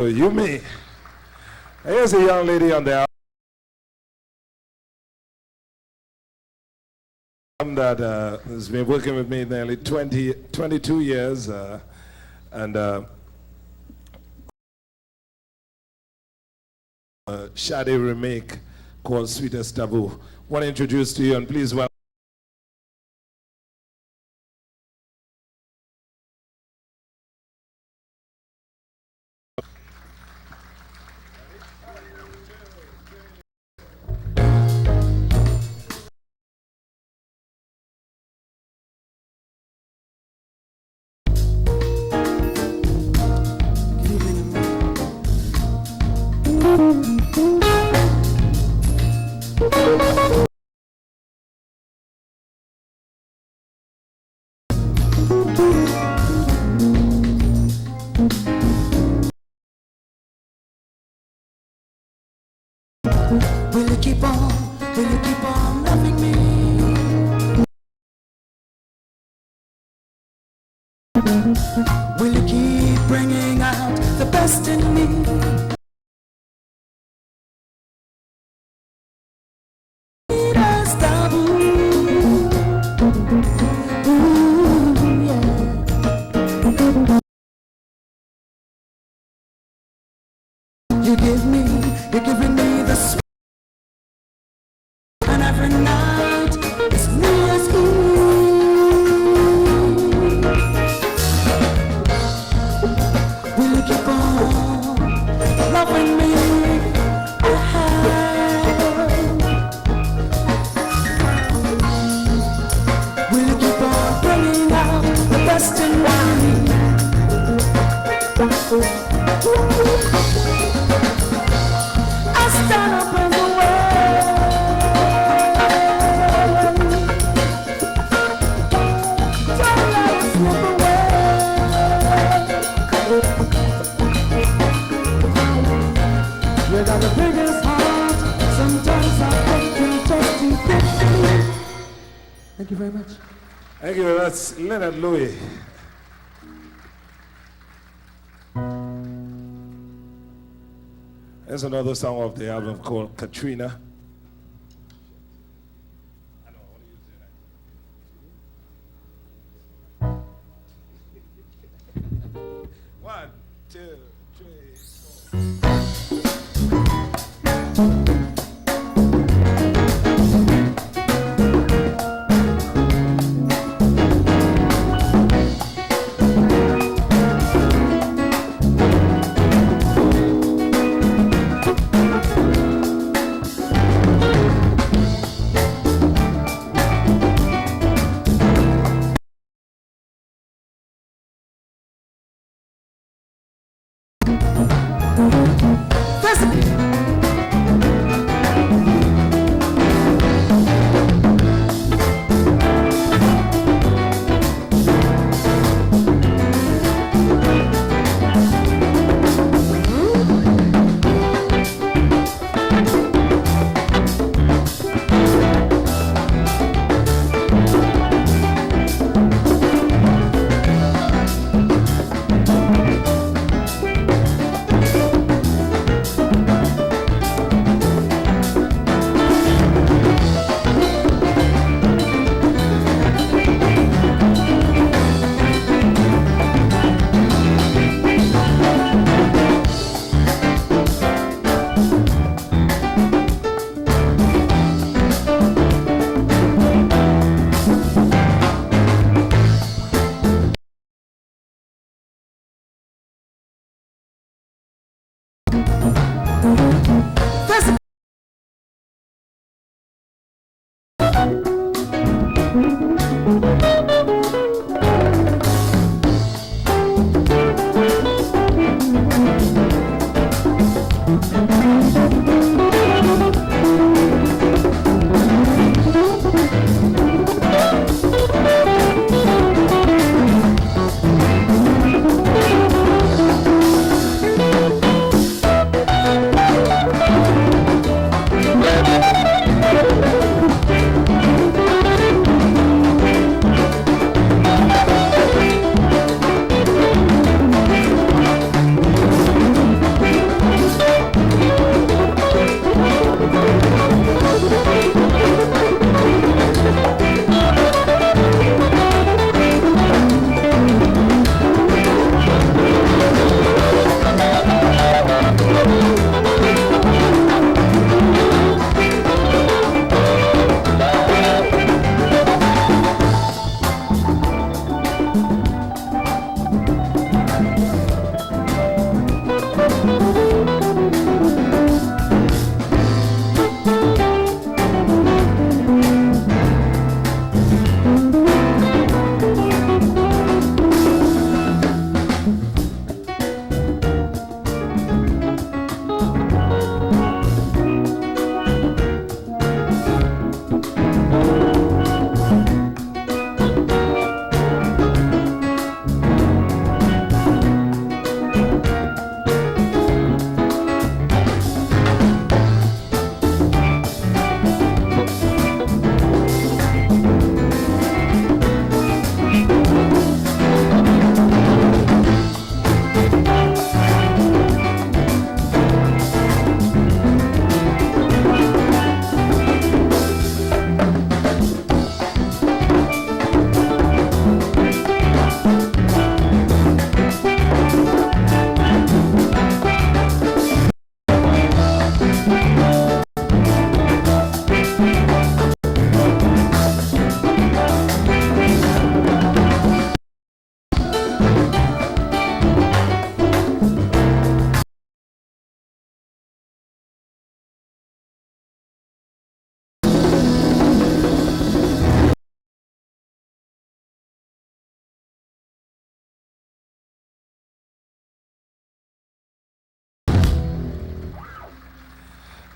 You me. Here's a young lady on the album that has been working with me nearly 22 years, and Shade remake called Sweetest Taboo. Want to introduce to you, and please welcome. Will you keep on loving me? Will you keep bringing out the best in me? Sweetest taboo. Ooh, yeah. You're giving me the sweet. And every night it's New Year's Eve. Will you keep on loving me? Will you keep on bringing out the best in me? I stand up in the way. You got the biggest heart. Sometimes I think you're just too big for me. Thank you very much. Thank you. That's Leonard Louis. There's another song off the album called Katrina. One, two, three, four.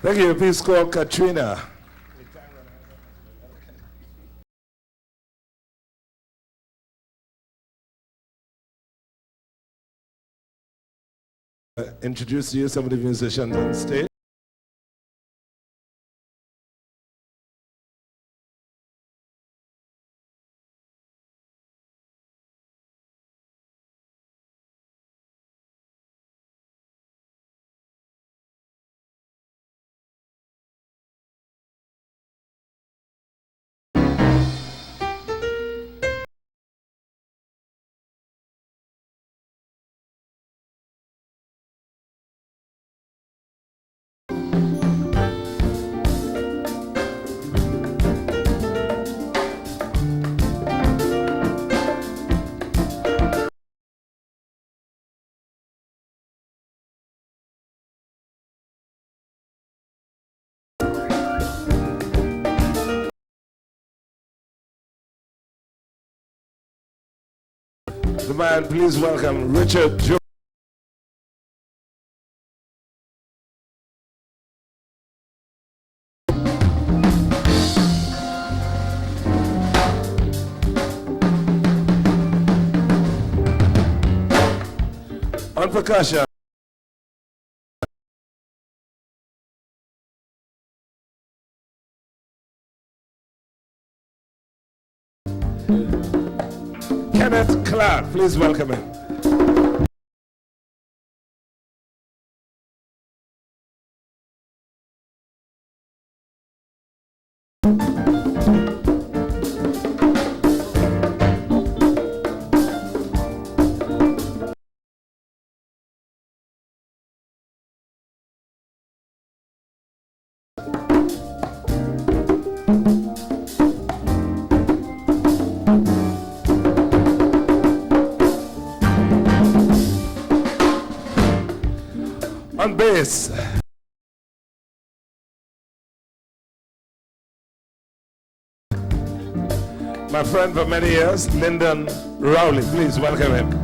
Thank you. Please call Katrina. Introduce to you some of the musicians on stage. The man, please welcome Richard Jones. On percussion. Kenneth Clark, please welcome him. On bass, my friend for many years, Lyndon Rowley. Please welcome him.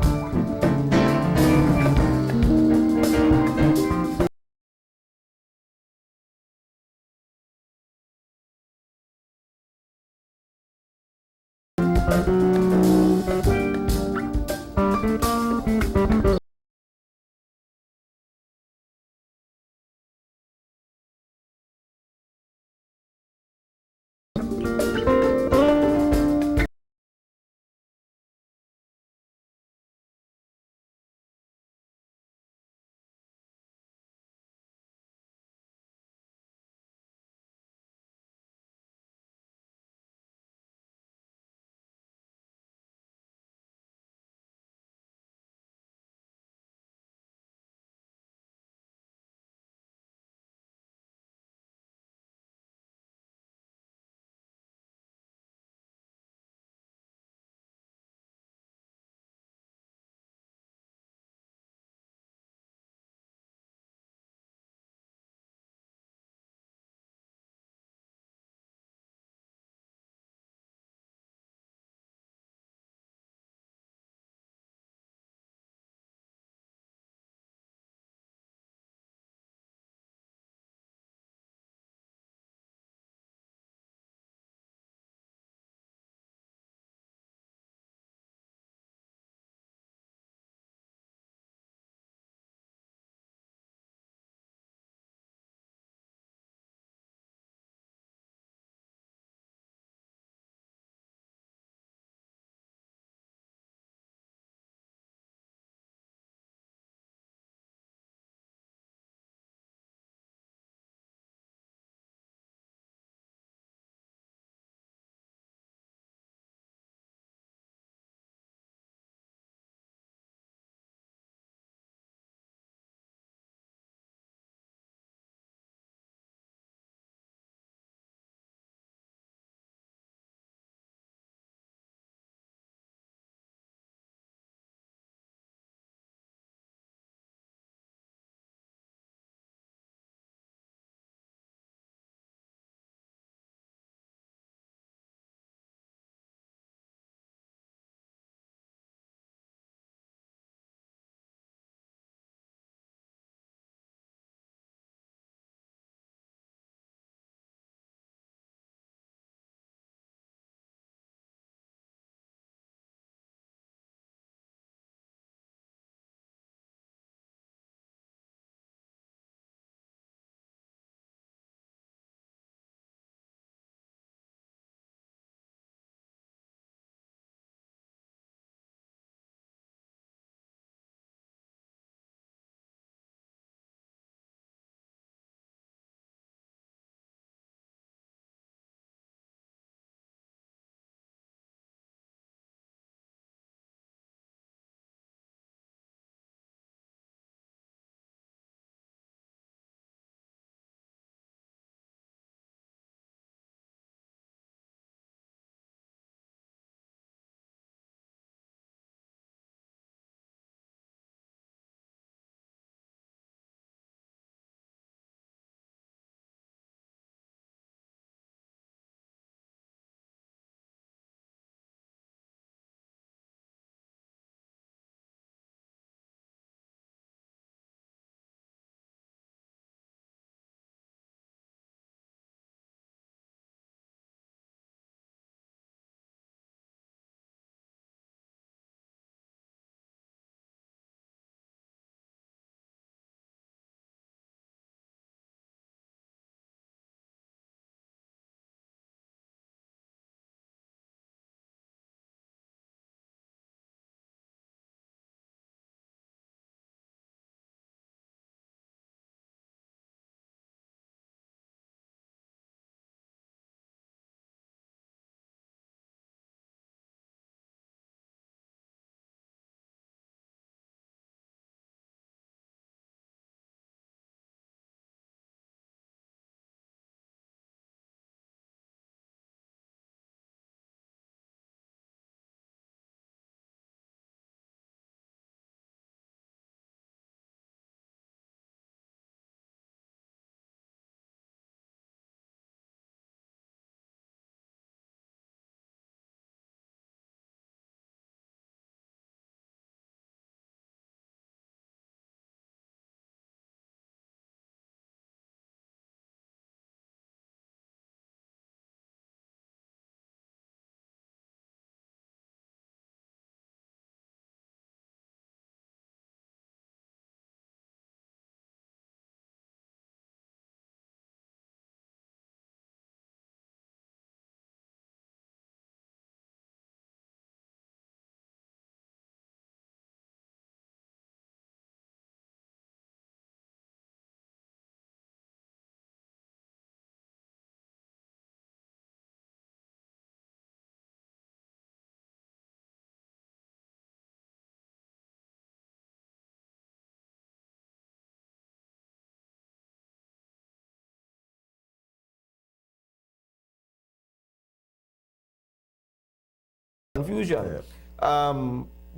confusion.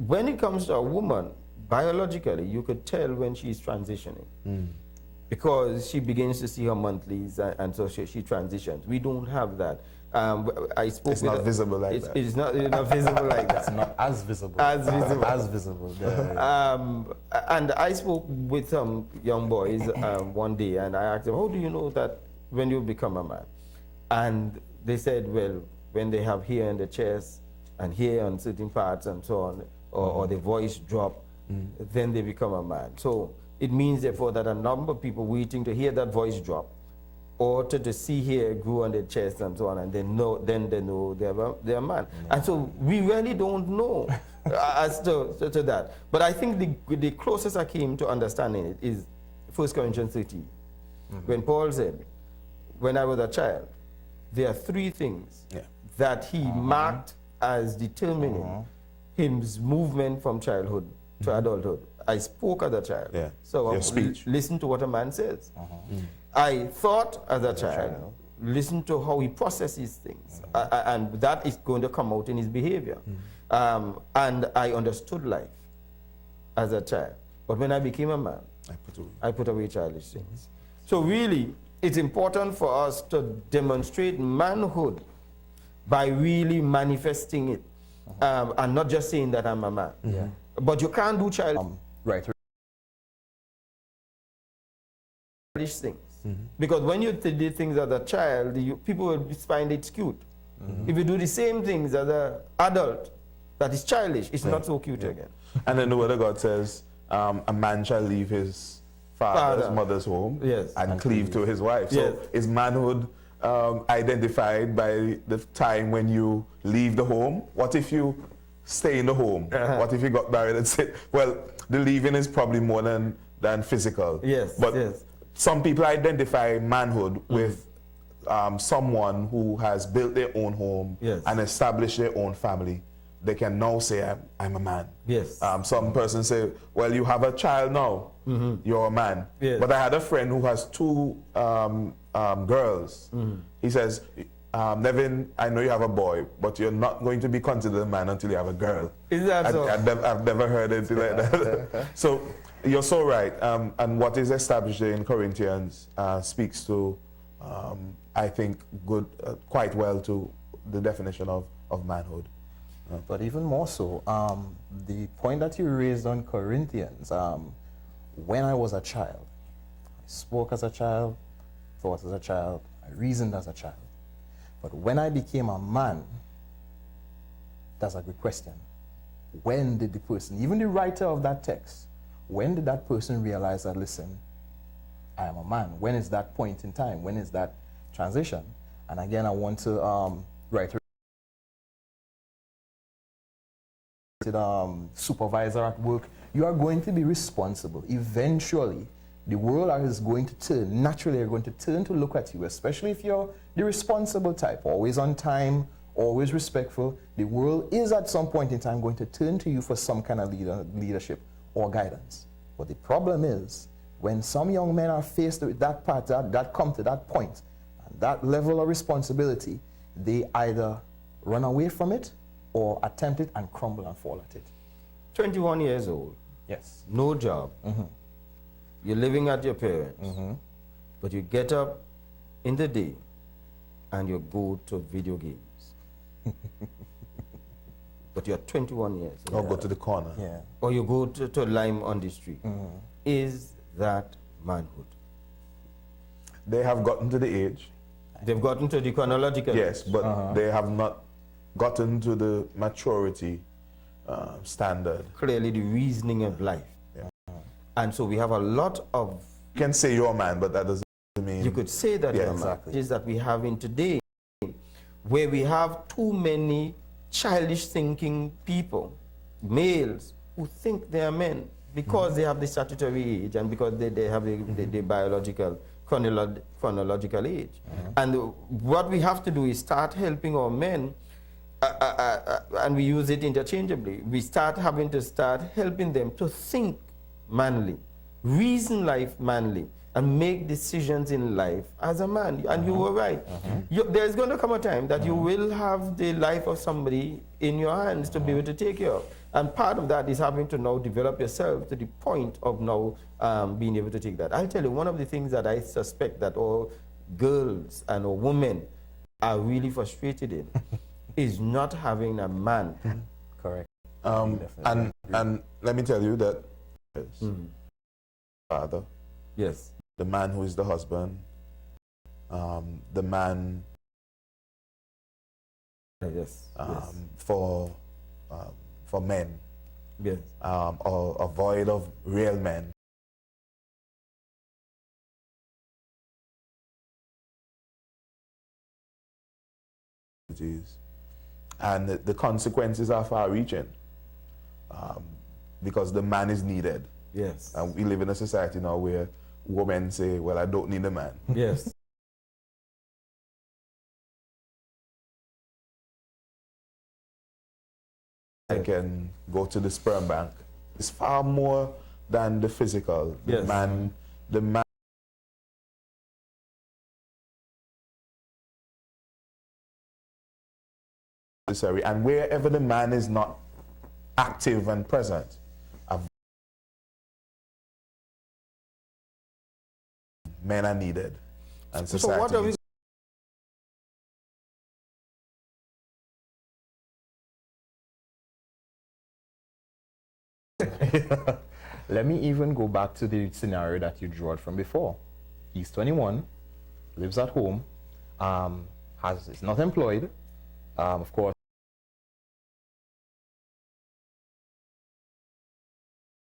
When it comes to a woman, biologically, you could tell when she's transitioning. Because she begins to see her monthlies, and so she transitions. We don't have that. I spoke it's with not visible like that. It's not visible like that. It's not as visible. As visible. As visible. Yeah. And I spoke with some young boys one day, and I asked them, how do you know that when you become a man? And they said, well, when they have hair in the chest and hair on certain parts and so on, or the voice drop, then they become a man. So it means, therefore, that a number of people waiting to hear that voice drop, or to see hair grow on their chest and so on, and then they know they're a man. And so we really don't know as to that. But I think the closest I came to understanding it is 1 Corinthians 13, when Paul said, when I was a child, there are three things that he marked as determining his movement from childhood to adulthood. I spoke as a child, so your speech. Listen to what a man says. I thought as a child, listen to how he processes things, and that is going to come out in his behavior. And I understood life as a child, but when I became a man, I put away childish things. So really, it's important for us to demonstrate manhood by really manifesting it, and not just saying that I'm a man. But you can't do childish things. Because when you did things as a child, people will find it cute. If you do the same things as an adult that is childish, it's not so cute again. And then the word of God says, a man shall leave his father's mother's home and cleave to his wife. So is manhood identified by the time when you leave the home? What if you stay in the home? What if you got married and said, well, the leaving is probably more than physical. But some people identify manhood with someone who has built their own home and established their own family. They can now say, I'm a man. Some person say, well, you have a child now, you're a man. But I had a friend who has two girls. He says, Nevin, I know you have a boy, but you're not going to be considered a man until you have a girl. Is that so? I've never heard anything like that. So you're so right. And what is established in Corinthians speaks to, I think, quite well to the definition of manhood. But even more so, the point that you raised on Corinthians, when I was a child, I spoke as a child, thought as a child, I reasoned as a child. But when I became a man, that's a good question. When did the person, even the writer of that text, when did that person realize that, listen, I am a man? When is that point in time? When is that transition? And again, I want to write supervisor at work, you are going to be responsible. Eventually, the world is going to turn, naturally, they're going to turn to look at you, especially if you're the responsible type, always on time, always respectful. The world is at some point in time going to turn to you for some kind of leadership or guidance. But the problem is, when some young men are faced with that part, that come to that point, and that level of responsibility, they either run away from it or attempt it and crumble and fall at it. 21 years old. Yes. No job. You're living at your parents. But you get up in the day and you go to video games. But you're 21 years old. Or go to the corner. Or you go to lime on the street. Is that manhood? They have gotten to the age. They've gotten to the chronological Yes, age. but they have not gotten to the maturity standard. Clearly the reasoning of life. And so we have a lot of... You can say you're a man, but that doesn't mean... You could say that you're a man. It is that we have in today, where we have too many childish thinking people, males, who think they are men because they have the statutory age and because they have the biological, chronological age. And what we have to do is start helping our men, and we use it interchangeably. We start having to start helping them to think manly, reason life manly, and make decisions in life as a man. And you were right. There's going to come a time that you will have the life of somebody in your hands to be able to take care of. And part of that is having to now develop yourself to the point of now being able to take that. I'll tell you, one of the things that I suspect that all girls and all women are really frustrated in is not having a man. Correct. And let me tell you that father, yes, the man who is the husband, the man yes, for men, yes, or a void of real men. And the consequences are far-reaching, because the man is needed. yes. And we live in a society now where women say, well, I don't need a man. Yes. I can go to the sperm bank. It's far more than the physical. The man necessary. And wherever the man is not active and present, men are needed. And society So what are we Let me even go back to the scenario that you drew out from before. He's 21, lives at home, is not employed, of course.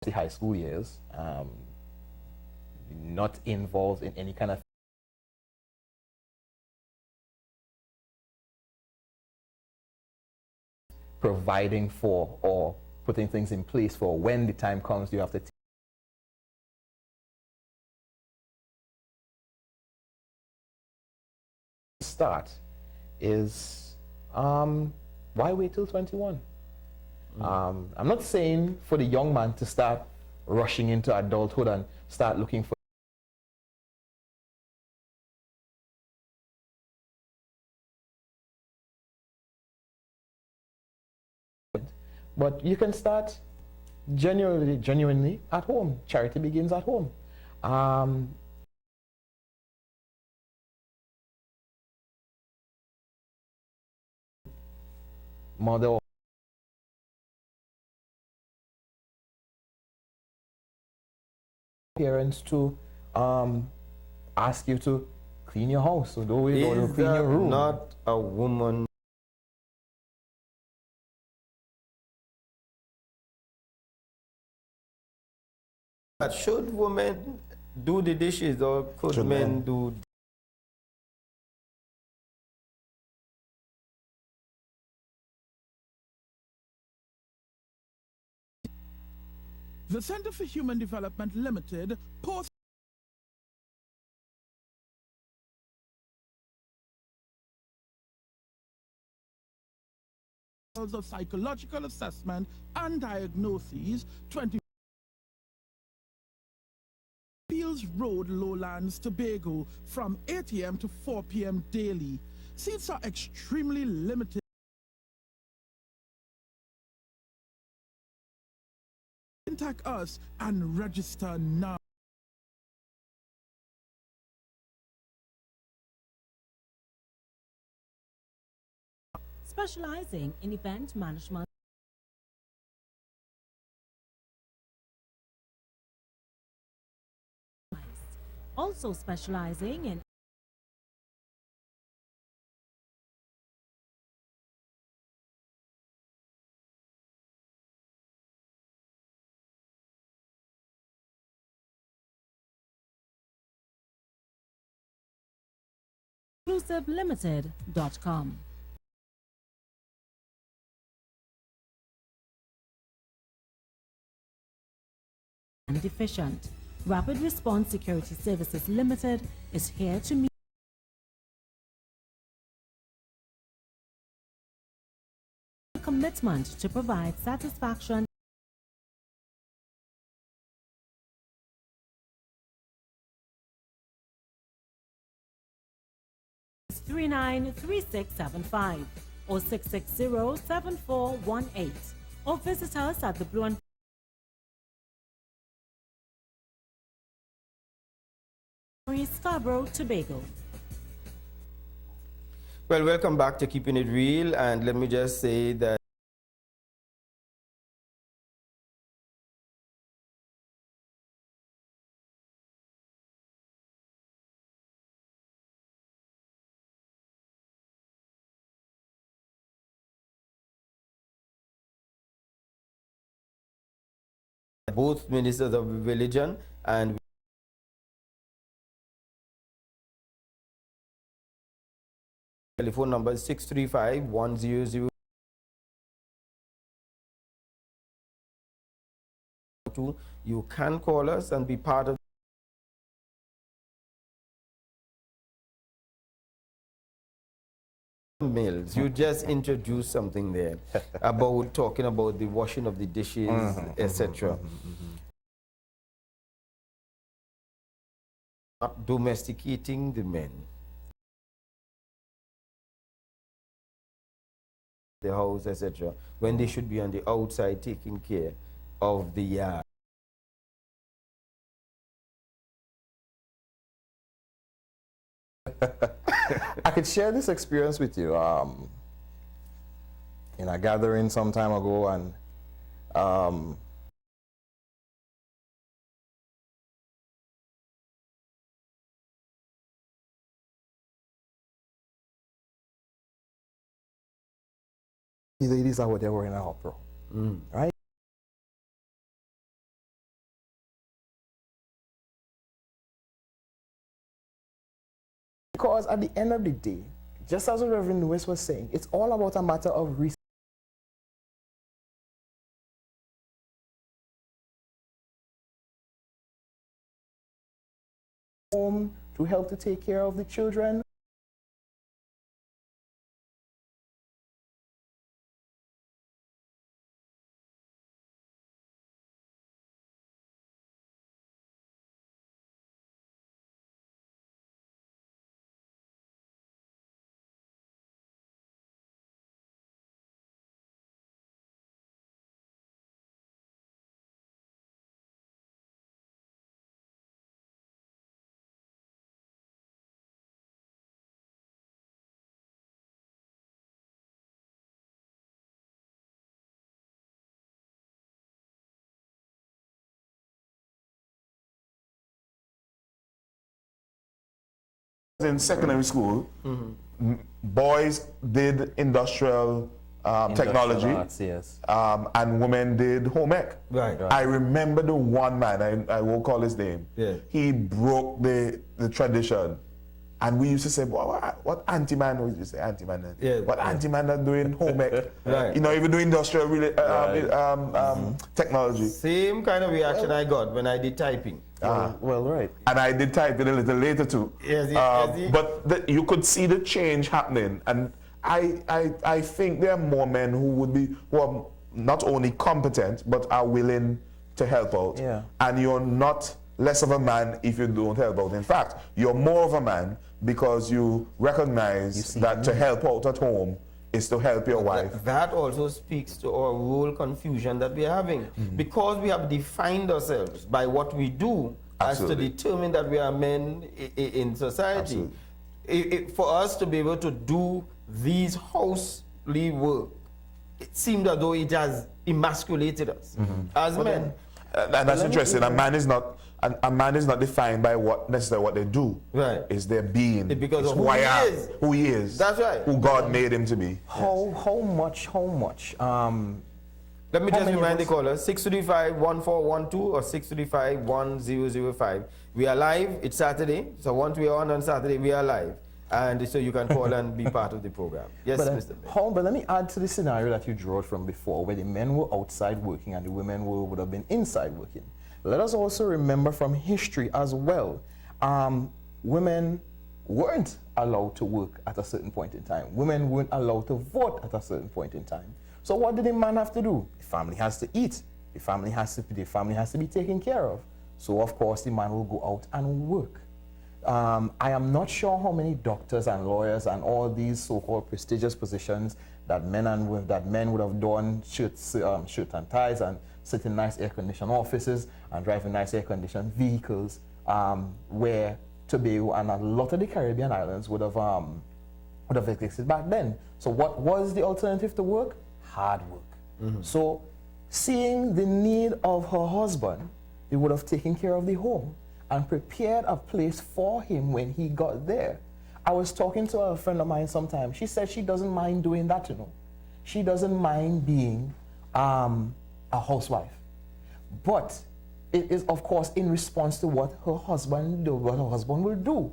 The high school years, not involved in any kind of providing for or putting things in place for when the time comes you have to start is why wait till 21? I'm not saying for the young man to start rushing into adulthood and start looking for but you can start genuinely at home. Charity begins at home. Mother parents to ask you to clean your house, so don't worry about clean your room. Not a woman. But should women do the dishes, or could men do? The Center for Human Development Limited posts of psychological assessment and diagnoses 20 Fields Road, Lowlands, Tobago, from 8 a.m. to 4 p.m. daily. Seats are extremely limited. Contact us and register now. Specializing in event management, also specializing in exclusivelimited.com. And efficient. Rapid Response Security Services Limited is here to meet a commitment to provide satisfaction 393675 or 660-7418, or visit us at the Blue and Scarborough, Tobago. Well, welcome back to Keeping It Real, and let me just say that both ministers of religion and telephone number is 635-100. You can call us and be part of meals. You just introduced something there about talking about the washing of the dishes, etc. Not domesticating the men. The house, etc., when they should be on the outside taking care of the yard. I could share this experience with you. In a gathering some time ago, and the ladies are what they were in an opera, right? Because at the end of the day, just as the Reverend Lewis was saying, it's all about a matter of home to help to take care of the children. In secondary school, boys did industrial technology, arts, yes. And women did home ec. Right. I remember the one man, I won't call his name, he broke the tradition. And we used to say, what anti-man, we used to say anti-man, what anti-man are doing home ec, you know, even doing industrial technology. Same kind of reaction I got when I did typing. Well, right. And I did type it a little later too. But you could see the change happening. And I think there are more men who are not only competent, but are willing to help out. Yeah. And you're not less of a man if you don't help out. In fact, you're more of a man because you recognize that to help out at home is to help your wife. That also speaks to our role confusion that we're having. Because we have defined ourselves by what we do as to determine that we are men in society. For us to be able to do these housely work, it seemed as though it has emasculated us as men. And that's interesting. A man is not defined by necessarily what they do. Right. It's their being. Because it's of who he is. That's right. Who God made him to be. How much? Let me just remind the caller, 635-1412 or 635-1005. We are live. It's Saturday. So once we are on Saturday, we are live. And so you can call and be part of the program. Yes, Mr. But let me add to the scenario that you drew from before, where the men were outside working and the women would have been inside working. Let us also remember from history as well, women weren't allowed to work at a certain point in time. Women weren't allowed to vote at a certain point in time. So what did the man have to do? The family has to eat. The family has to be taken care of. So of course the man will go out and work. I am not sure how many doctors and lawyers and all these so-called prestigious positions that men would have done shirt and ties and sit in nice air-conditioned offices and drive in nice air-conditioned vehicles, where Tobago and a lot of the Caribbean islands would have existed back then. So what was the alternative to work? Hard work. So seeing the need of her husband, he would have taken care of the home and prepared a place for him when he got there. I was talking to a friend of mine sometime. She said she doesn't mind doing that, you know. She doesn't mind being a housewife. But it is, of course, in response to what her husband will do.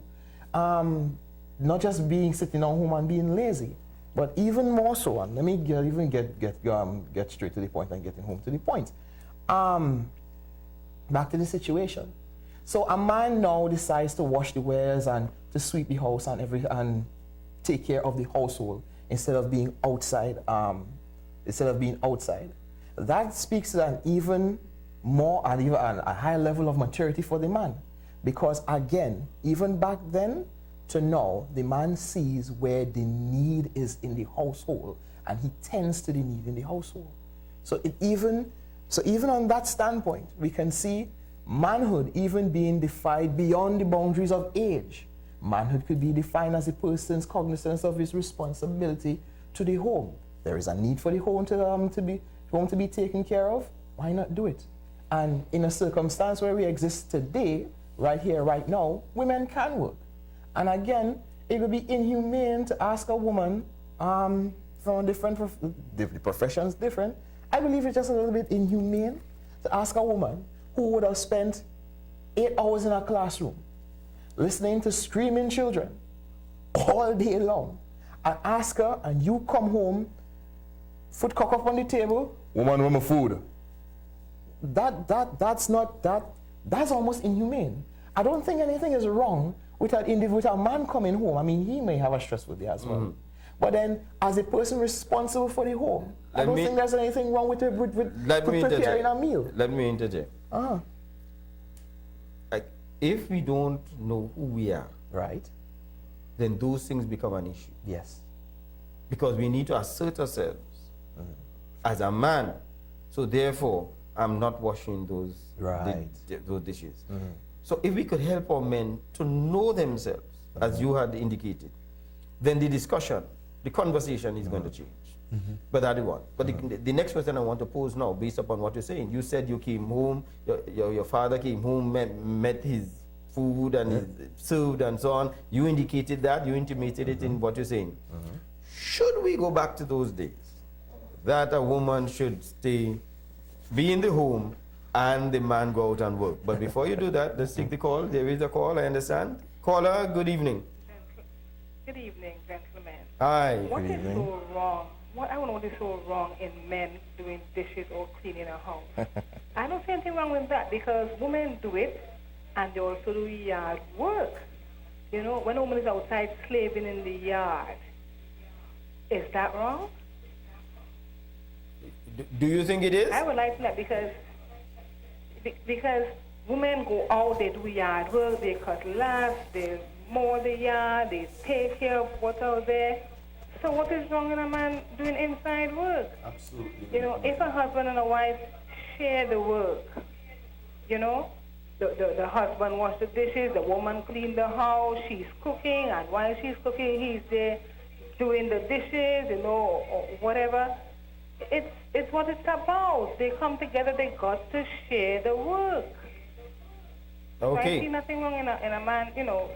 Not just sitting at home and being lazy, but even more so. And let me get straight to the point and getting home to the point. Back to the situation. So a man now decides to wash the wares and to sweep the house and take care of the household instead of being outside. That speaks to an even more and even a higher level of maturity for the man, because again, even back then to now, the man sees where the need is in the household and he tends to the need in the household. So even on that standpoint, we can see manhood even being defined beyond the boundaries of age. Manhood could be defined as a person's cognizance of his responsibility to the home. There is a need for the home to be taken care of. Why not do it? And in a circumstance where we exist today, right here, right now, women can work. And again, it would be inhumane to ask a woman from the professions different. I believe it's just a little bit inhumane to ask a woman who would have spent 8 hours in a classroom listening to screaming children all day long, and ask her, and you come home, foot cock up on the table, woman, with my food. That's almost inhumane. I don't think anything is wrong with a man coming home. I mean, he may have a stressful day as well. But then, as a person responsible for the home, I don't think there's anything wrong with preparing a meal. Let me interject. Like, if we don't know who we are, right, then those things become an issue. Yes. Because we need to assert ourselves as a man. So therefore, I'm not washing those dishes. So if we could help our men to know themselves, as you had indicated, then the discussion, the conversation is going to change. But that is one. But the next question I want to pose now, based upon what you're saying, you said you came home, your father came home, met his food and his served and so on. You indicated that, you intimated it in what you're saying. Should we go back to those days, that a woman should be in the home and the man go out and work? But before you do that, let's take the call. There is a call, I understand. Caller, good evening. Good evening, gentlemen. Hi. What is so wrong? I don't know what is so wrong in men doing dishes or cleaning a house. I don't see anything wrong with that, because women do it and they also do yard work. You know, when a woman is outside slaving in the yard, is that wrong? Do you think it is? I would like that, because women go out, they do yard work, they cut grass, they mow the yard, they take care of what's out there. So what is wrong in a man doing inside work? Absolutely. You know, if a husband and a wife share the work, you know, the husband wash the dishes, the woman clean the house, she's cooking, and while she's cooking, he's there doing the dishes, you know, or whatever. It's what it's about. They come together, they got to share the work. Okay. So I see nothing wrong in a man, you know,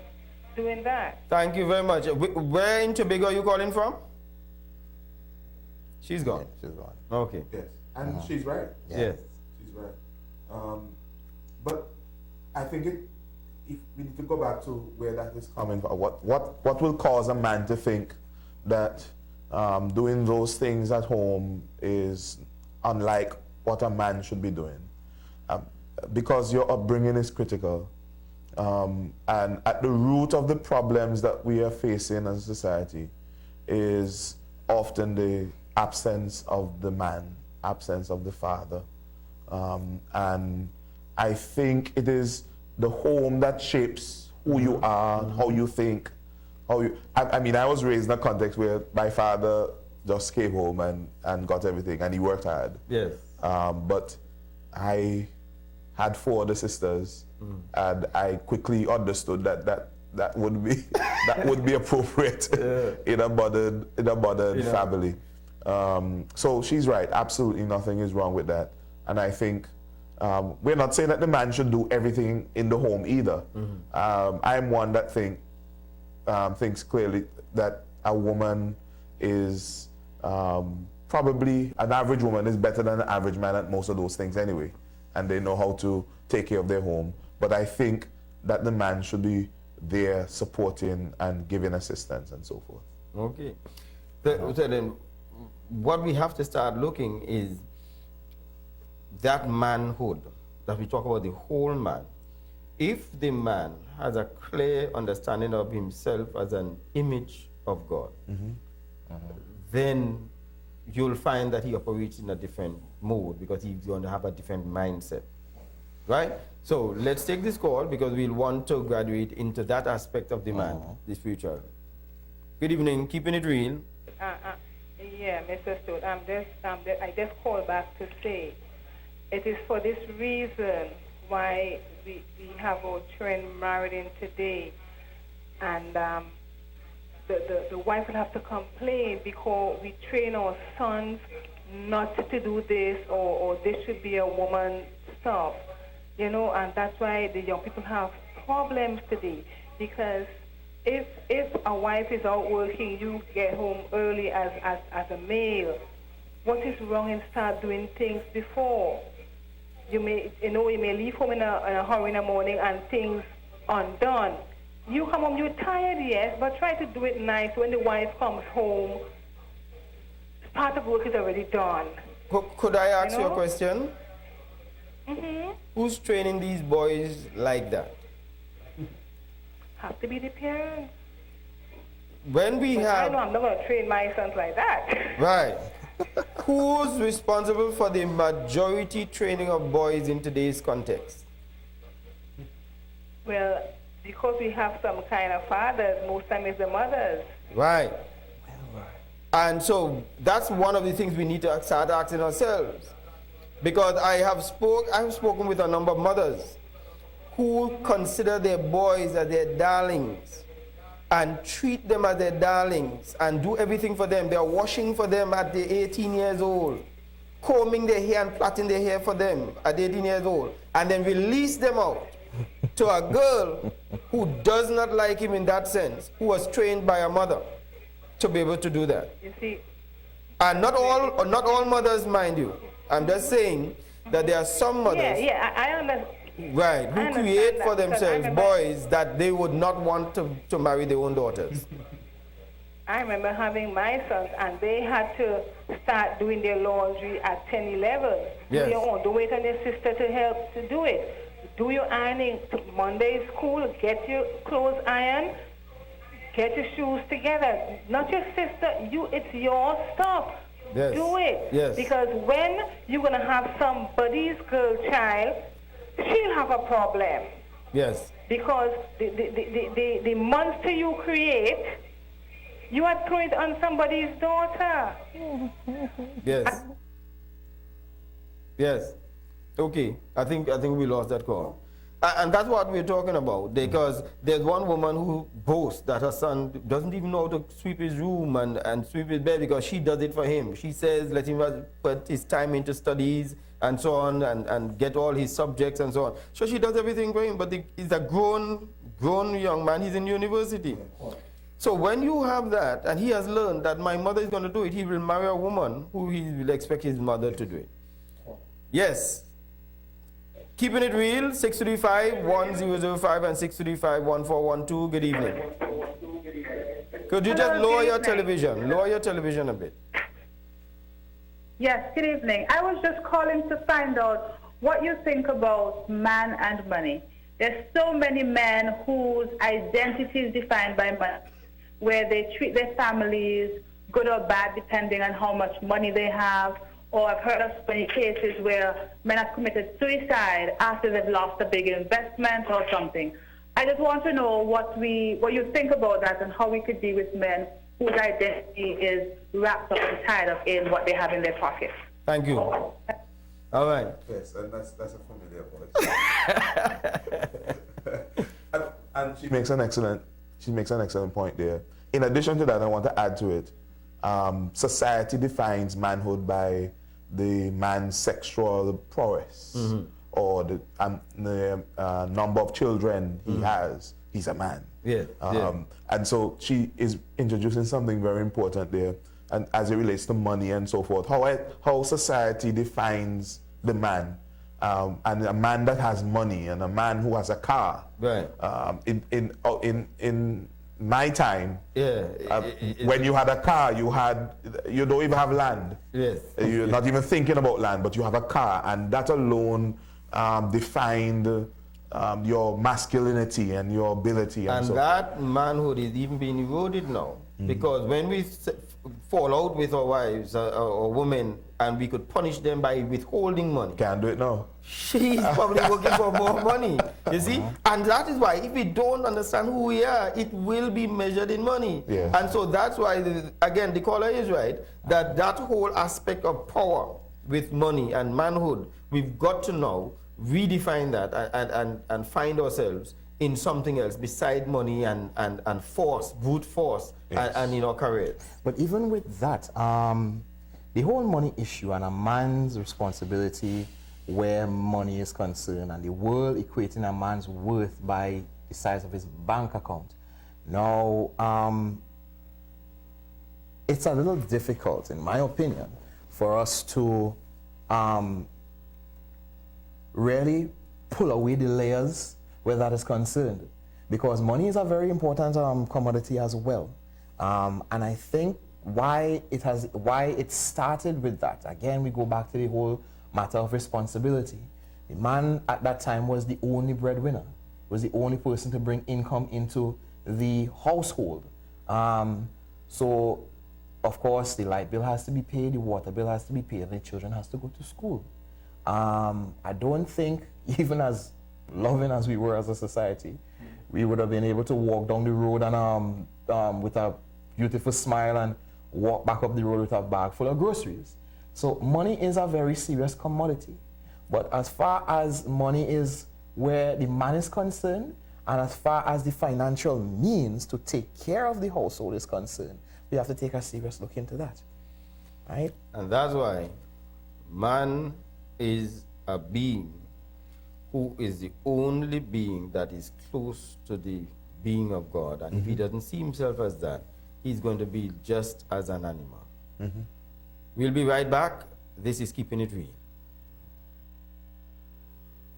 doing that. Thank you very much. Where in Tobago are you calling from? She's gone. Yeah, she's gone. Okay. Yes, and she's right. Yes. She's right. But I think if we need to go back to where that is coming from. What will cause a man to think that doing those things at home is unlike what a man should be doing? Because your upbringing is critical. And at the root of the problems that we are facing as a society is often the absence of the man, absence of the father. And I think it is the home that shapes who you are, how you think, I mean, I was raised in a context where my father just came home and got everything, and he worked hard. Yes. But I had 4 other sisters, and I quickly understood that would be that would be appropriate in a modern family. So she's right. Absolutely nothing is wrong with that. And I think we're not saying that the man should do everything in the home either. I'm one that thinks clearly that a woman is probably, an average woman is better than an average man at most of those things anyway, and they know how to take care of their home. But I think that the man should be there supporting and giving assistance and so forth. Okay. So then what we have to start looking is that manhood, that we talk about the whole man. If the man has a clear understanding of himself as an image of God, then you'll find that he operates in a different mode because he's going to have a different mindset, right? So let's take this call because we'll want to graduate into that aspect of the man, the spiritual. Good evening, keeping it real. Yeah, Mr. Stewart, I just called back to say it is for this reason why we have our children married in today, and the wife will have to complain because we train our sons not to do this or this should be a woman's stuff, you know, and that's why the young people have problems today. Because if a wife is out working, you get home early as a male, what is wrong in start doing things before? You may leave home in a hurry in the morning and things undone. You come home, you're tired, yes, but try to do it nice. When the wife comes home, part of work is already done. Could I ask you a question? Who's training these boys like that? Have to be the parents. When we have... I know I'm not going to train my sons like that. Right. Who's responsible for the majority training of boys in today's context? Well, because we have some kind of fathers, most time it's the mothers. Right. And so that's one of the things we need to start asking ourselves. Because I have spoken with a number of mothers who consider their boys as their darlings and treat them as their darlings and do everything for them. They are washing for them at the 18 years old, combing their hair and plaiting their hair for them at 18 years old, and then release them out to a girl who does not like him in that sense, who was trained by a mother to be able to do that. You see, and not all mothers, mind you. I'm just saying that there are some mothers. I understand. Right, who create for themselves boys that they would not want to marry their own daughters. I remember having my sons, and they had to start doing their laundry at 10, 11. Yes. Don't wait on your sister to help to do it. Do your ironing. Monday is school. Get your clothes ironed. Get your shoes together. Not your sister. It's your stuff. Yes. Do it. Yes. Because when you're going to have somebody's girl child, she'll have a problem. Yes. Because the monster you create, you are throwing it on somebody's daughter. Yes. Yes. Okay. I think we lost that call. And that's what we're talking about, because there's one woman who boasts that her son doesn't even know how to sweep his room and sweep his bed because she does it for him. She says let him put his time into studies and so on and get all his subjects and so on. So she does everything for him, but he's a grown young man. He's in university. So when you have that, and he has learned that my mother is going to do it, he will marry a woman who he will expect his mother to do it. Yes. Keeping it real, 635-1005 and 635-1412. Good evening. Could you just lower your television? Lower your television a bit. Yes, good evening. I was just calling to find out what you think about man and money. There's so many men whose identity is defined by money, where they treat their families good or bad depending on how much money they have. Or I've heard of many cases where men have committed suicide after they've lost a big investment or something. I just want to know what you think about that and how we could be with men whose identity is wrapped up and tied up in what they have in their pockets. Thank you. All right. Yes, and that's a familiar voice. and she makes an excellent point there. In addition to that, I want to add to it. Society defines manhood by the man's sexual prowess or the number of children he has. He's a man. Yeah, And so she is introducing something very important there, and as it relates to money and so forth, how society defines the man, and a man that has money and a man who has a car. Right. In my time, when you had a car, you don't even have land. Yes. You're not even thinking about land, but you have a car, and that alone defined your masculinity and your ability. And so that manhood is even being eroded now. Because when we fall out with our wives or women and we could punish them by withholding money. Can't do it now. She's probably working for more money, you see? And that is why if we don't understand who we are, it will be measured in money. Yeah. And so that's why, again, the caller is right, that whole aspect of power with money and manhood, we've got to now redefine that and find ourselves in something else beside money and force, brute force, yes. and in our careers. But even with that, the whole money issue and a man's responsibility where money is concerned, and the world equating a man's worth by the size of his bank account. Now, it's a little difficult, in my opinion, for us to really pull away the layers where that is concerned, because money is a very important commodity as well. And I think why it started with that, again, we go back to the whole matter of responsibility. The man at that time was the only breadwinner, was the only person to bring income into the household. So, of course, the light bill has to be paid, the water bill has to be paid, and the children has to go to school. I don't think, even as loving as we were as a society, we would have been able to walk down the road and with a beautiful smile and walk back up the road with a bag full of groceries. So money is a very serious commodity. But as far as money is where the man is concerned, and as far as the financial means to take care of the household is concerned, we have to take a serious look into that, right? And that's why man is a being who is the only being that is close to the being of God. And if he doesn't see himself as that, he's going to be just as an animal. We'll be right back. This is Keeping It Real.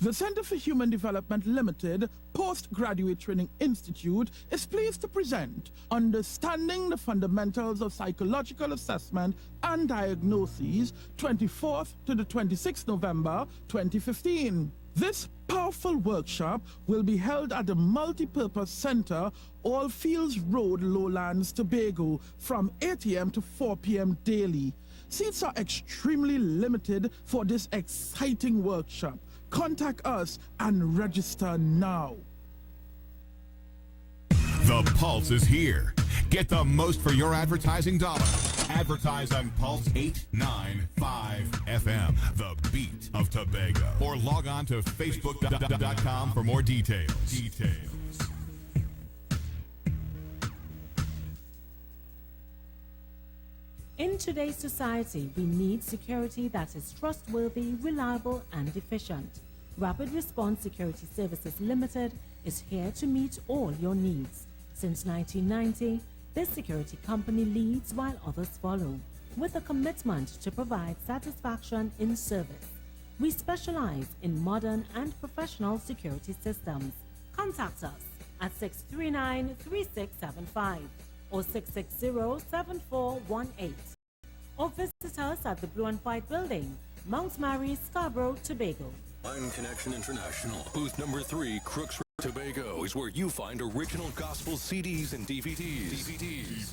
The Center for Human Development Limited Postgraduate Training Institute is pleased to present Understanding the Fundamentals of Psychological Assessment and Diagnoses, 24th to the 26th November 2015. This powerful workshop will be held at the Multipurpose Center, All Fields Road, Lowlands, Tobago, from 8 a.m. to 4 p.m. daily. Seats are extremely limited for this exciting workshop. Contact us and register now. The Pulse is here. Get the most for your advertising dollar. Advertise on Pulse 895 FM, the beat of Tobago. Or log on to Facebook.com for more details. In today's society, we need security that is trustworthy, reliable, and efficient. Rapid Response Security Services Limited is here to meet all your needs. Since 1990, this security company leads while others follow, with a commitment to provide satisfaction in service. We specialize in modern and professional security systems. Contact us at 639-3675 or 660-7418. Or visit us at the Blue and White Building, Mount Mary, Scarborough, Tobago. Line Connection International, booth number 3, Crooks Road, Tobago, is where you find original gospel CDs and DVDs.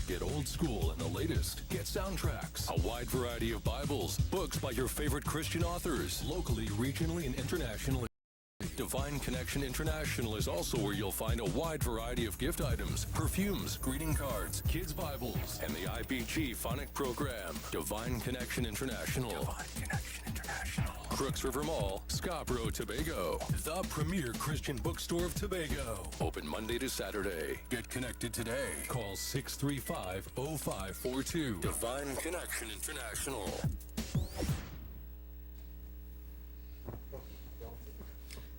Get old school and the latest. Get soundtracks, a wide variety of Bibles, books by your favorite Christian authors, locally, regionally, and internationally. Divine Connection International is also where you'll find a wide variety of gift items, perfumes, greeting cards, kids' Bibles, and the IPG phonic program. Divine Connection International. Divine Connection International. Crooks River Mall, Scarborough, Tobago. The premier Christian bookstore of Tobago. Open Monday to Saturday. Get connected today. Call 635-0542. Divine Connection International.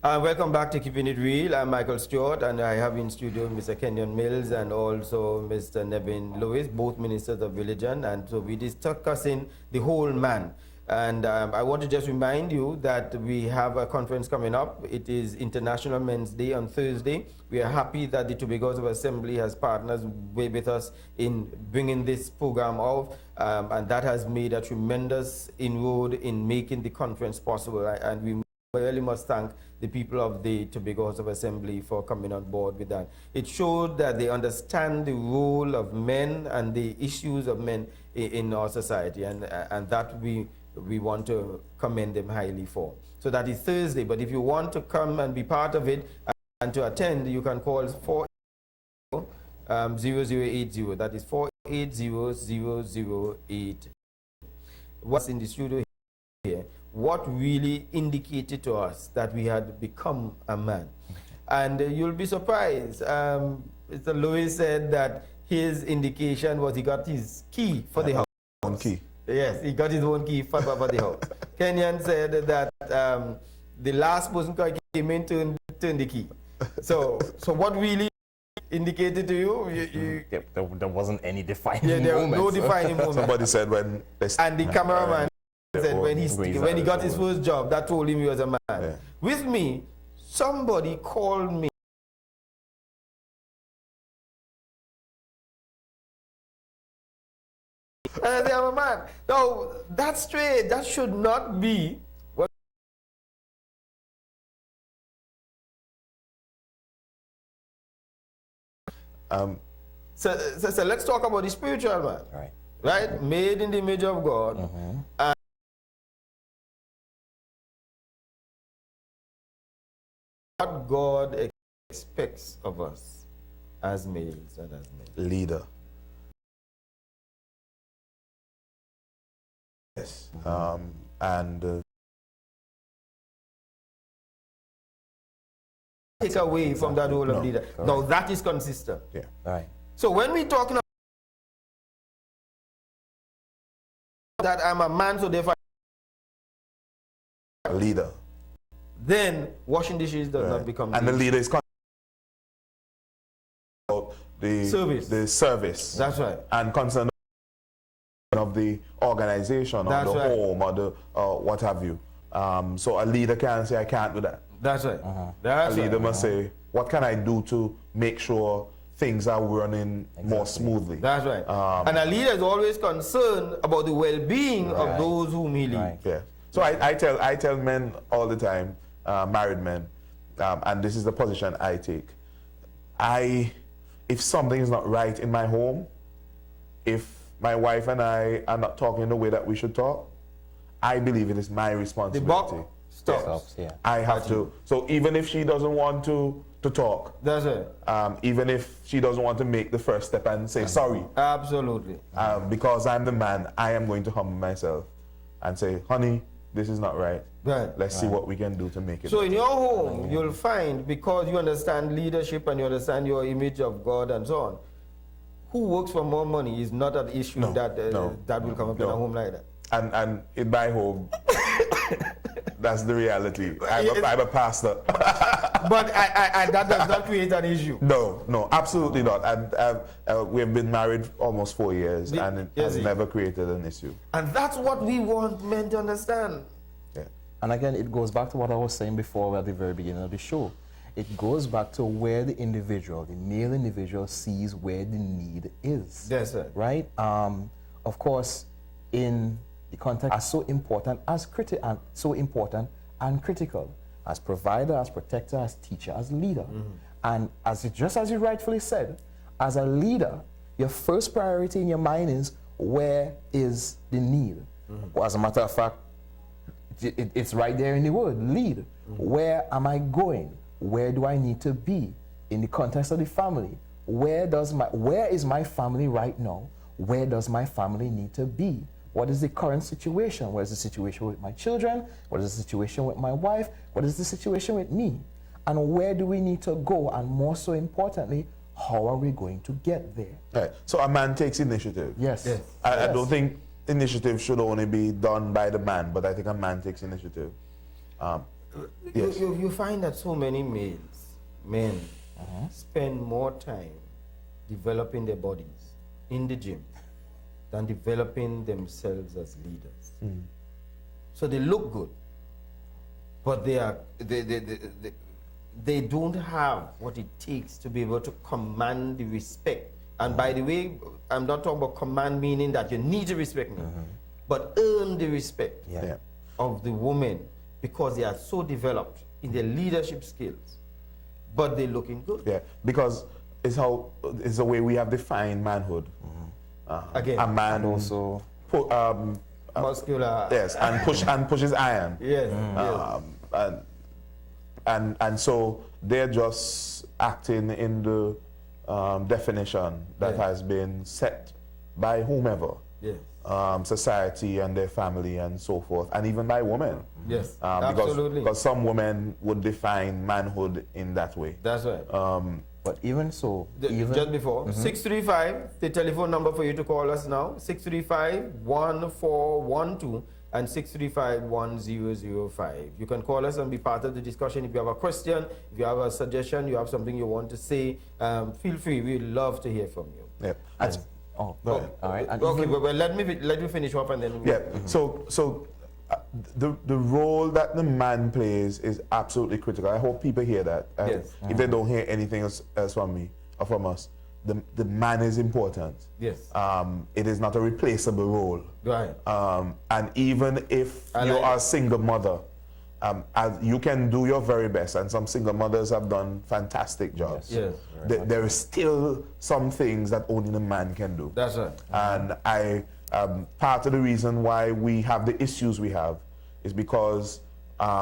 Welcome back to Keeping It Real. I'm Michael Stewart, and I have in studio Mr. Kenyon Mills and also Mr. Nevin Lewis, both ministers of religion, and so we discussing the whole man. And I want to just remind you that we have a conference coming up. It is International Men's Day on Thursday. We are happy that the Tobago's of Assembly has partners with us in bringing this program out, and that has made a tremendous inroad in making the conference possible. And we really must thank the people of the Tobago House of Assembly for coming on board with that. It showed that they understand the role of men and the issues of men in our society, and that we want to commend them highly for. So that is Thursday, but if you want to come and be part of it and to attend, you can call 480-0080. That is 480-0080. What's in the studio here? What really indicated to us that we had become a man. And you'll be surprised. Mr. Lewis said that his indication was he got his key for the house. Own key. Yes, he got his own key for the house. Kenyon said that the last person who came in turned the key. So what really indicated to you? There wasn't any defining there moments. was no defining moment. Somebody said when they and the cameraman said when he got his first job, that told him he was a man. Yeah. With me, somebody called me. And I said, I'm a man. No, that's straight. That should not be. So let's talk about the spiritual man. Right? Made in the image of God. And what God expects of us as males and as men. Leader. Yes. And take away from that role of leader. Now that is consistent. Yeah. Right. So when we talking about that I'm a man, so therefore a leader. Then washing dishes does not become. And the leader is about the service. That's right. And concern of the organization or the home or the what have you. So a leader can't say I can't do that. That's right. A leader must say, what can I do to make sure things are running more smoothly? That's right. And a leader is always concerned about the well-being of those whom he leads. Yeah. So I tell men all the time, married men, and this is the position I take. If something is not right in my home, if my wife and I are not talking the way that we should talk, I believe it is my responsibility. The buck stops. Yeah. I have to. So even if she doesn't want to talk, that's it. Even if she doesn't want to make the first step and say sorry, absolutely. Because I'm the man, I am going to humble myself and say, honey, this is not right. Let's see what we can do to make it. So in your home, you'll find, because you understand leadership and you understand your image of God and so on, who works for more money is not an issue that will come up in a home like that. And in my home, that's the reality. I'm a pastor. But that does not create an issue. No, absolutely not. We've been married almost 4 years, and it has never created an issue. And that's what we want men to understand. Yeah. And again, it goes back to what I was saying before at the very beginning of the show. It goes back to where the individual, the male individual, sees where the need is. That's right. Right? Of course, in the context are so important and critical as provider, as protector, as teacher, as leader. And just as you rightfully said, as a leader, your first priority in your mind is where is the need? Well, as a matter of fact, It's right there in the word, lead. Where am I going? Where do I need to be in the context of the family? Where is my family right now? Where does my family need to be? What is the current situation? What is the situation with my children? What is the situation with my wife? What is the situation with me? And where do we need to go? And more so importantly, how are we going to get there? Right. So a man takes initiative. Yes. I don't think initiative should only be done by the man, but I think a man takes initiative. Yes. You find that so many men, spend more time developing their bodies in the gym than developing themselves as leaders. So they look good, but they don't have what it takes to be able to command the respect. And by the way, I'm not talking about command meaning that you need to respect me, but earn the respect of the woman because they are so developed in their leadership skills, but they're looking good. Yeah, because it's the way we have defined manhood. Again, a man also muscular. Yes, and pushes iron. Yes. And so they're just acting in the definition that has been set by whomever. Yes. Society and their family and so forth, and even by women. Yes, absolutely. Because some women would define manhood in that way. That's right. But even so, just before, 635, the telephone number for you to call us now, 635-1412 and 635-1005. You can call us and be part of the discussion. If you have a question, if you have a suggestion, you have something you want to say, feel free. We'd love to hear from you. Yeah. All right. And okay, but let me finish off and then yeah. So the role that the man plays is absolutely critical. I hope people hear that. Yes. If they don't hear anything else from me or from us, the man is important. Yes. It is not a replaceable role. Right. And even if you are a single mother, you can do your very best, and some single mothers have done fantastic jobs. Yes. There is still some things that only the man can do. That's right. And part of the reason why we have the issues we have is because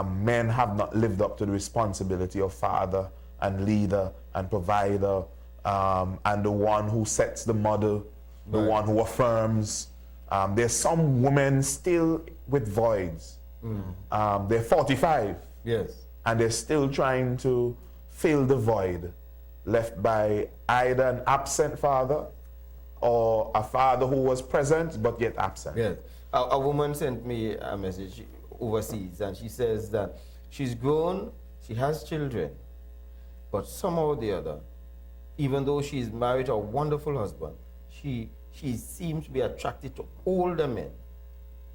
men have not lived up to the responsibility of father and leader and provider, and the one who sets the model, the one who affirms. There's some women still with voids. They're 45. Yes. And they're still trying to fill the void left by either an absent father or a father who was present but yet absent. Yes. A woman sent me a message overseas, and she says that she's grown, she has children, but somehow or the other, even though she's married to a wonderful husband, she seems to be attracted to older men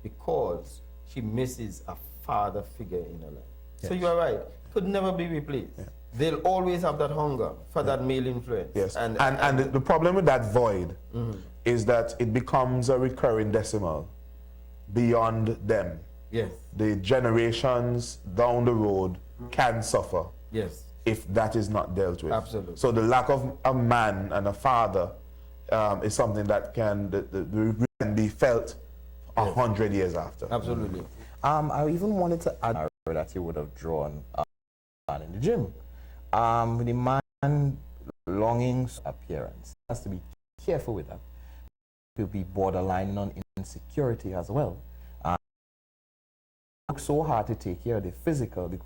because she misses a father figure in her life. Yes. So you are right. Could never be replaced. Yeah. They'll always have that hunger for that male influence. Yes. And the problem with that void is that it becomes a recurring decimal beyond them. Yes. The generations down the road can suffer. Yes. If that is not dealt with. Absolutely. So the lack of a man and a father is something that can be felt 100 years after. Absolutely. I even wanted to add that you would have drawn man in the gym. The man longings appearance has to be careful with that. To be borderline on insecurity as well. Work so hard to take care of the physical because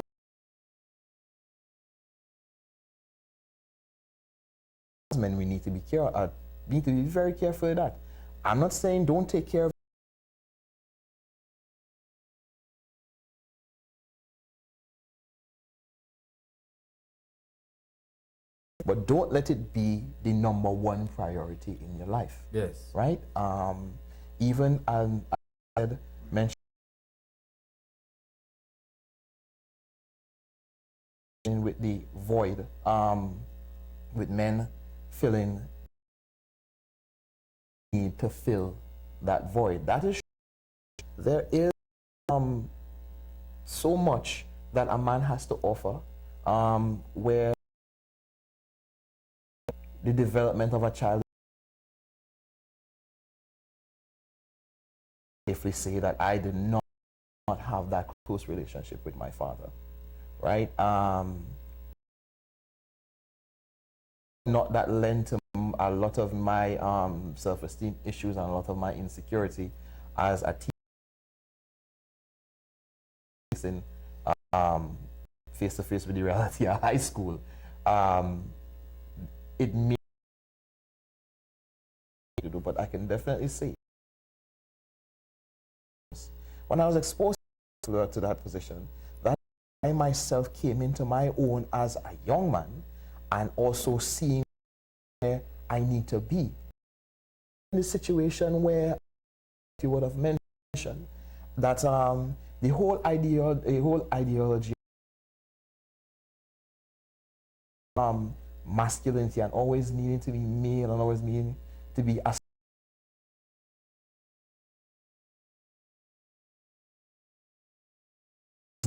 men we need to be very careful of that. I'm not saying don't take care of but don't let it be the #1 priority in your life. Yes. Right? Even I mentioned with the void, with men feeling need to fill that void. That is, there is so much that a man has to offer, where the development of a child, if we say that I did not not have that close relationship with my father, right? Not that lent to a lot of my self-esteem issues and a lot of my insecurity as a teen, face-to-face with the reality of high school. It may do, but I can definitely say when I was exposed to that position, that I myself came into my own as a young man and also seeing where I need to be. In the situation where you would have mentioned that the whole ideology masculinity and always needing to be male and always needing to be a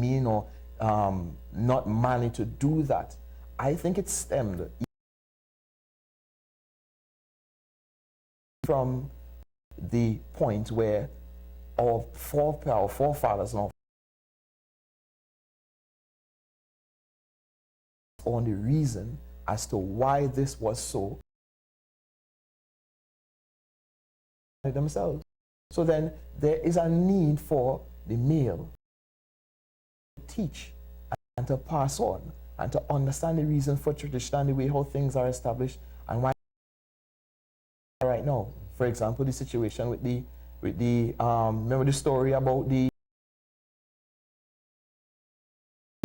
mean or not manly to do that. I think it stemmed from the point where our forefathers and on the reason as to why this was so themselves. So then there is a need for the male to teach and to pass on and to understand the reason for tradition and the way how things are established and why right now. For example, the situation with the remember the story about the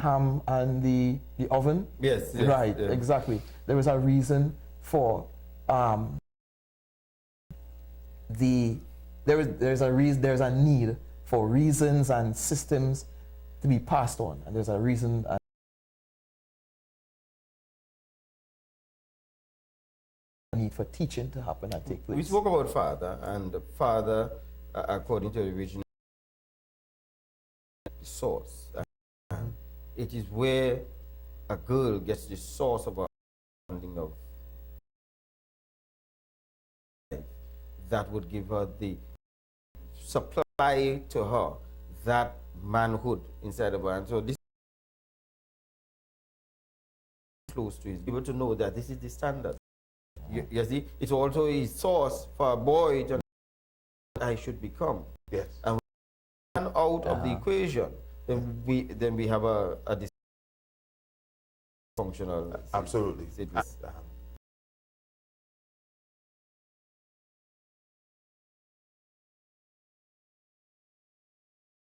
ham and the oven? Yes. Right, exactly. There was a reason for there's a need for reasons and systems to be passed on, and there's a reason and a need for teaching to happen and take place. We spoke about father, and father, according to the original source, it is where a girl gets the source of understanding of that would give her the supply to her that manhood inside of her. And so this is close to it. Able to know that this is the standard. You see, it's also a source for a boy to know what I should become. Yes. And when we out of the equation, then we have a dysfunctional. Absolutely.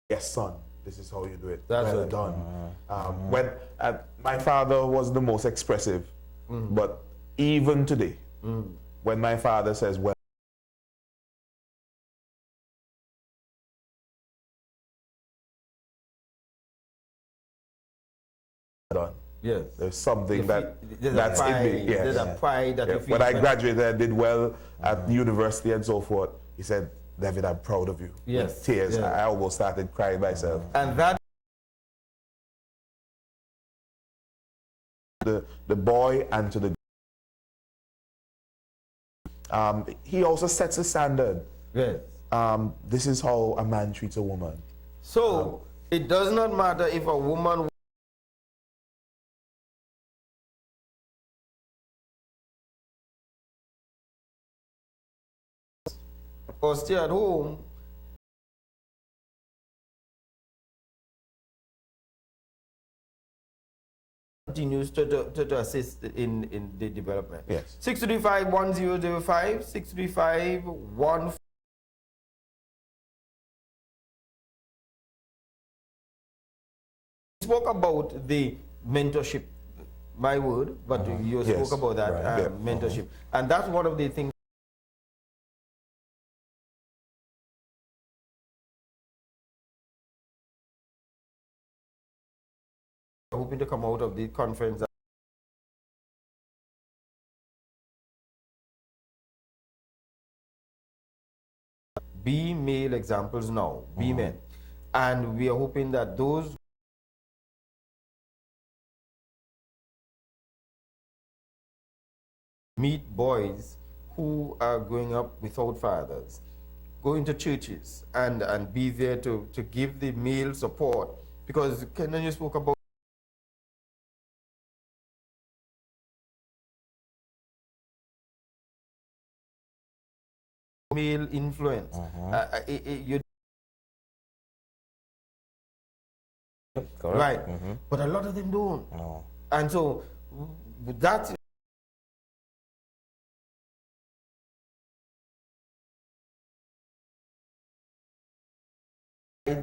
Yes, son, this is how you do it. That's well right. done. When my father was the most expressive, but even today, when my father says, well, done. Yes. There's something that's in me. Yes. There's a pride that you feel. When I graduated, I did well at university and so forth. He said, David, I'm proud of you. Yes. With tears. Yes. I almost started crying myself. And that the boy and to the he also sets a standard. Yes. This is how a man treats a woman. So it does not matter if a woman or stay at home. Continues to assist in the development. Yes. 635-1005, 635-1. Spoke about the mentorship, my word, but you spoke about that mentorship. And that's one of the things hoping to come out of the conference. Be male examples now, be men. And we are hoping that those meet boys who are growing up without fathers, go into churches and be there to give the male support. Because Kenan, you spoke about male influence. You right, but a lot of them don't. And so that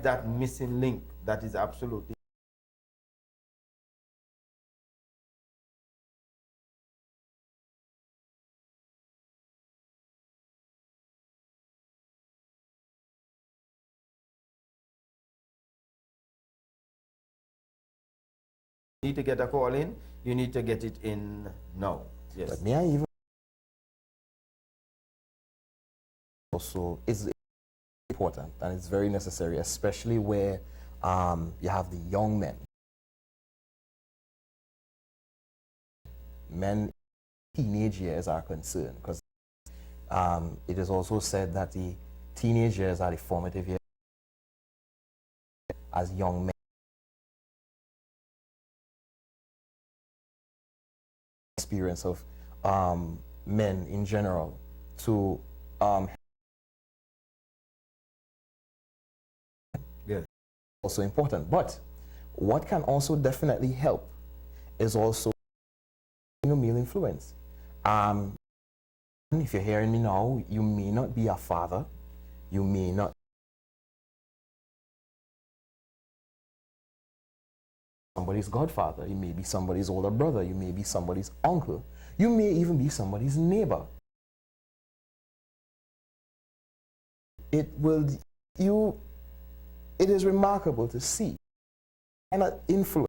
that missing link that is absolutely need to get a call in, you need to get it in now. Yes. But may I even also is important and it's very necessary, especially where you have the young men. Men teenage years are concerned because it is also said that the teenage years are the formative years as young men. Experience of men in general to also important. But what can also definitely help is also male influence. If you're hearing me now, you may not be a father, you may not somebody's godfather, you may be somebody's older brother, you may be somebody's uncle, you may even be somebody's neighbor. It is remarkable to see and influence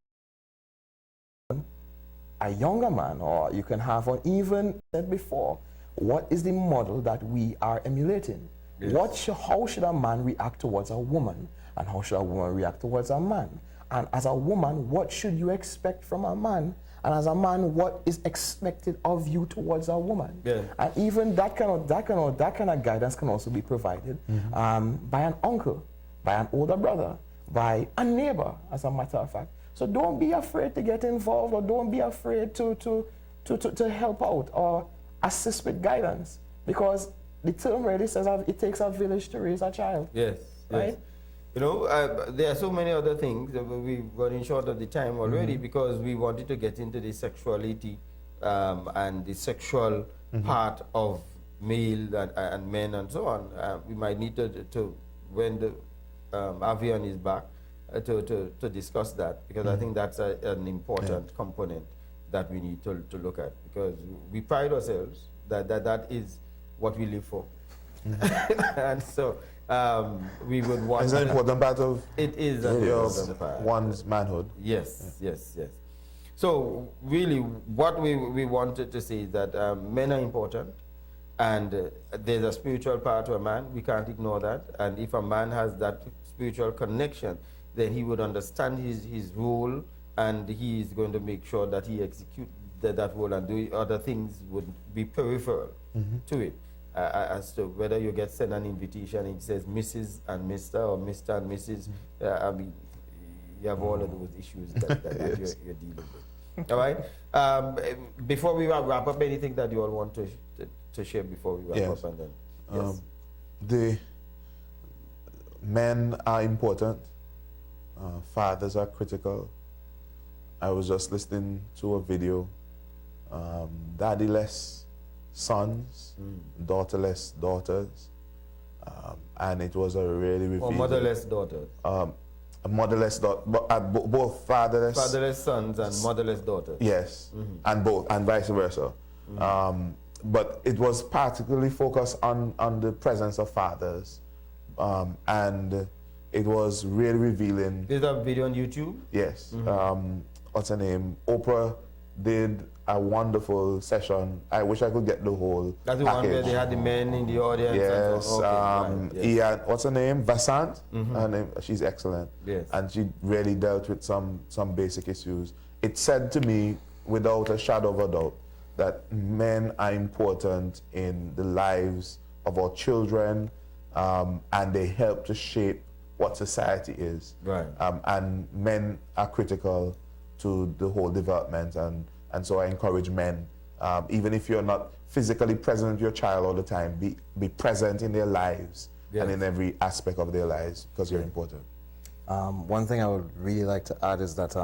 a younger man, or you can have on even said before, what is the model that we are emulating? Yes. How should a man react towards a woman, and how should a woman react towards a man? And as a woman, what should you expect from a man? And as a man, what is expected of you towards a woman? Yeah. And even that kind of guidance can also be provided by an uncle, by an older brother, by a neighbor, as a matter of fact. So don't be afraid to get involved, or don't be afraid to help out or assist with guidance, because the term really says it takes a village to raise a child. Yes. Right? Yes. You know, there are so many other things. We're running short of the time already because we wanted to get into the sexuality and the sexual part of male and men and so on. We might need to when the Avian is back, to discuss that, because I think that's an important component that we need to look at, because we pride ourselves that is what we live for. And so we would want... It's an important part of... It is an important part. One's manhood. Yes, yes, yes. So really what we wanted to say is that men are important, and there's a spiritual part to a man. We can't ignore that. And if a man has that spiritual connection, then he would understand his role, and he is going to make sure that he executes that role, and do other things would be peripheral to it. As to whether you get sent an invitation, it says Mrs. and Mr. or Mr. and Mrs. I mean, you have all of those issues that yes. you're dealing with. All right. Before we wrap up, anything that you all want to share before we wrap up, and then the men are important. Fathers are critical. I was just listening to a video, daddyless sons, daughterless daughters, and it was a really revealing. Or motherless daughters. Motherless daughters, both fatherless. Fatherless sons and motherless daughters. Yes, and both, and vice versa. But it was particularly focused on the presence of fathers, and it was really revealing. Is that video on YouTube? Yes. What's her name? Oprah did a wonderful session. I wish I could get the whole That's the package. one where they had the men in the audience. Yes. Okay, right, yes. Ian, what's her name? Vasant. Her name, she's excellent. Yes. And she really dealt with some basic issues. It said to me, without a shadow of a doubt, that men are important in the lives of our children, and they help to shape what society is. Right. And men are critical to the whole development, and so I encourage men, even if you're not physically present with your child all the time, be present in their lives and in every aspect of their lives, because you're important. One thing I would really like to add is that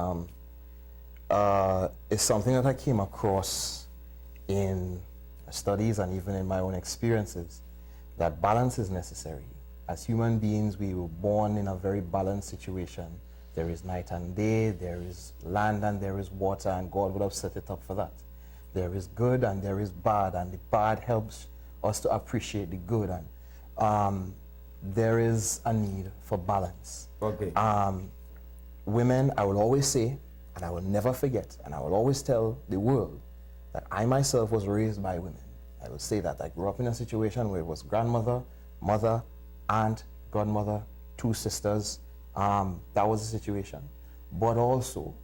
it's something that I came across in studies and even in my own experiences, that balance is necessary. As human beings, we were born in a very balanced situation. There is night and day, there is land and there is water, and God would have set it up for that. There is good and there is bad, and the bad helps us to appreciate the good. And there is a need for balance. Okay. Women, I will always say, and I will never forget, and I will always tell the world that I myself was raised by women. I will say that I grew up in a situation where it was grandmother, mother, aunt, godmother, 2 sisters. That was the situation. But also,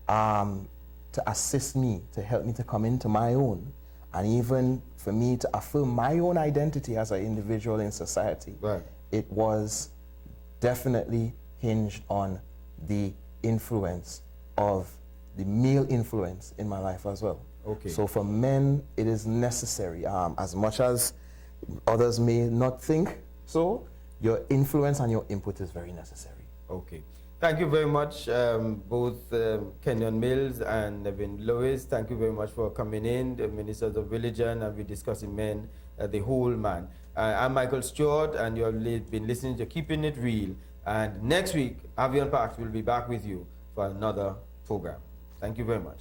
to assist me, to help me to come into my own, and even for me to affirm my own identity as an individual in society. Right. It was definitely hinged on the influence of the male influence in my life as well. Okay. So for men, it is necessary, as much as others may not think so, your influence and your input is very necessary. Okay. Thank you very much, both Kenyon Mills and Nevin Lewis. Thank you very much for coming in, the Ministers of Religion, and we're discussing men, the whole man. I'm Michael Stewart, and you have been listening to Keeping It Real. And next week, Avion Parks will be back with you for another program. Thank you very much.